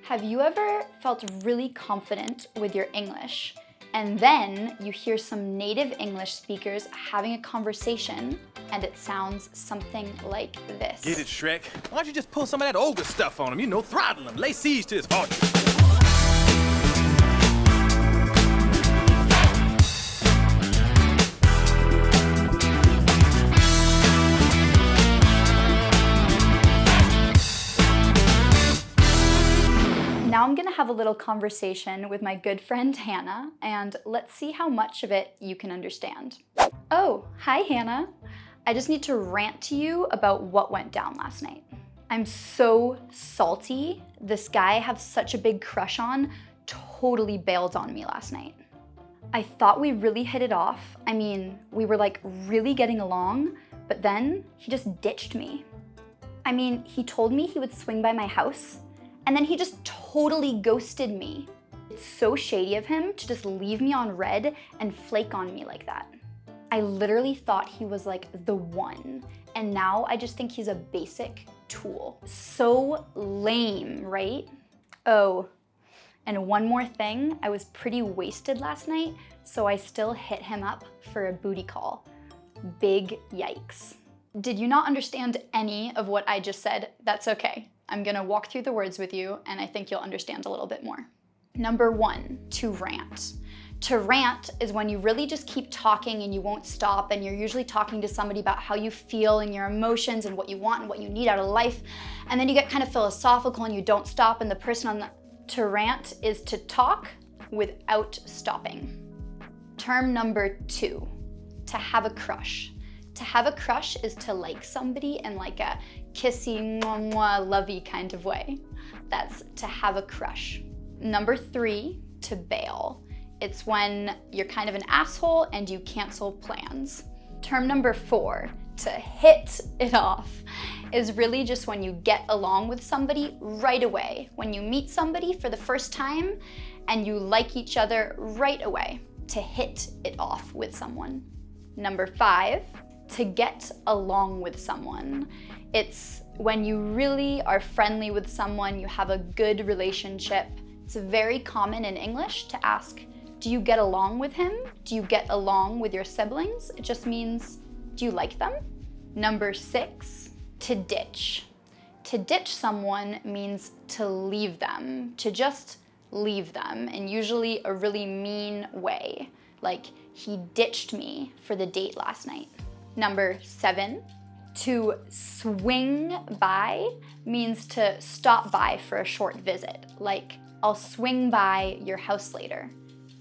Have you ever felt really confident with your English, and then you hear some native English speakers having a conversation, and it sounds something like this? Get it, Shrek? Why don't you just pull some of that ogre stuff on him? You know, throttle him, lay siege to his fortune. Now I'm gonna have a little conversation with my good friend Hannah, and let's see how much of it you can understand. Oh, hi Hannah. I just need to rant to you about what went down last night. I'm so salty. This guy I have such a big crush on totally bailed on me last night. I thought we really hit it off. I mean, we were like really getting along, but then he just ditched me. I mean, he told me he would swing by my house, and then he just totally ghosted me. It's so shady of him to just leave me on red and flake on me like that. I literally thought he was like the one, and now I just think he's a basic tool. So lame, right? Oh, and one more thing, I was pretty wasted last night, so I still hit him up for a booty call. Big yikes. Did you not understand any of what I just said? That's okay. I'm gonna walk through the words with you, and I think you'll understand a little bit more. Number 1, to rant. To rant is when you really just keep talking and you won't stop, and you're usually talking to somebody about how you feel and your emotions and what you want and what you need out of life, and then you get kind of philosophical and you don't stop, and the person on the... To rant is to talk without stopping. Term number 2, to have a crush. To have a crush is to like somebody in like a kissy, mwah, mwah, lovey kind of way. That's to have a crush. Number 3, to bail. It's when you're kind of an asshole and you cancel plans. Term number 4, to hit it off, is really just when you get along with somebody right away. When you meet somebody for the first time and you like each other right away. To hit it off with someone. Number 5, to get along with someone. It's when you really are friendly with someone, you have a good relationship. It's very common in English to ask, do you get along with him? Do you get along with your siblings? It just means, do you like them? Number 6, to ditch. To ditch someone means to leave them, to just leave them, in usually a really mean way. Like, he ditched me for the date last night. Number 7, to swing by means to stop by for a short visit. Like, I'll swing by your house later.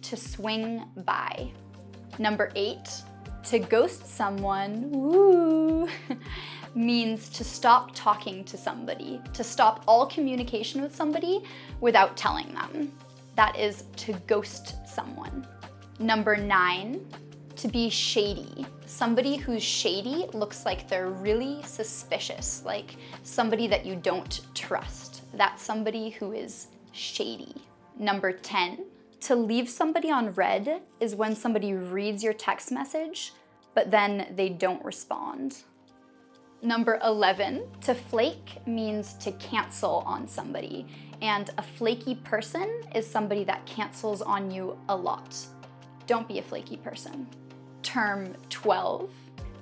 To swing by. Number 8, to ghost someone, woo, means to stop talking to somebody, to stop all communication with somebody without telling them. That is to ghost someone. Number 9, to be shady. Somebody who's shady looks like they're really suspicious, like somebody that you don't trust. That's somebody who is shady. Number 10, to leave somebody on red is when somebody reads your text message, but then they don't respond. Number 11, to flake means to cancel on somebody, and a flaky person is somebody that cancels on you a lot. Don't be a flaky person. Term 12,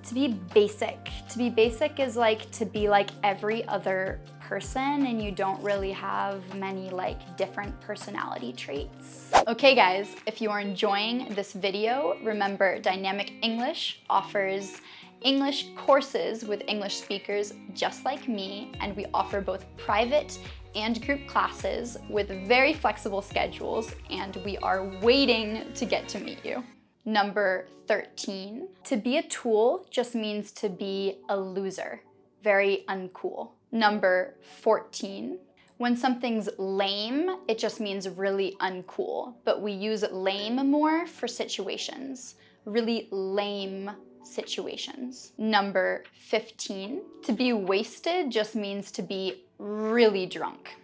to be basic. To be basic is like to be like every other person and you don't really have many like different personality traits. Okay guys, if you are enjoying this video, remember Dynamic English offers English courses with English speakers just like me, and we offer both private and group classes with very flexible schedules, and we are waiting to get to meet you. Number 13, to be a tool just means to be a loser, very uncool. Number 14, when something's lame, it just means really uncool, but we use lame more for situations, really lame situations. Number 15, to be wasted just means to be really drunk.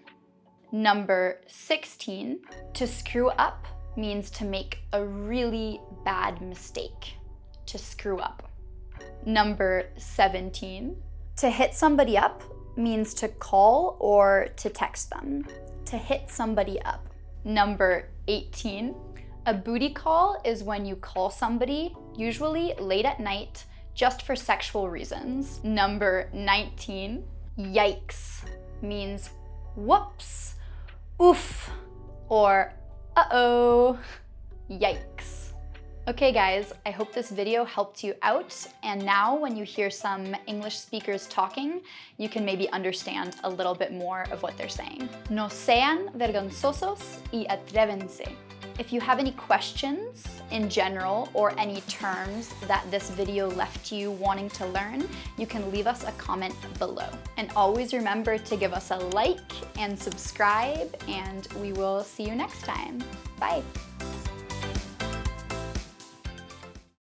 Number 16, to screw up means to make a really bad mistake, to screw up. Number 17, to hit somebody up means to call or to text them. to hit somebody up. Number 18, a booty call is when you call somebody, usually late at night, just for sexual reasons. Number 19, yikes means whoops, oof, or uh-oh, yikes. Okay guys, I hope this video helped you out, and now when you hear some English speakers talking, you can maybe understand a little bit more of what they're saying. No sean vergonzosos y atrévense. If you have any questions in general or any terms that this video left you wanting to learn, you can leave us a comment below. And always remember to give us a like and subscribe, and we will see you next time. Bye.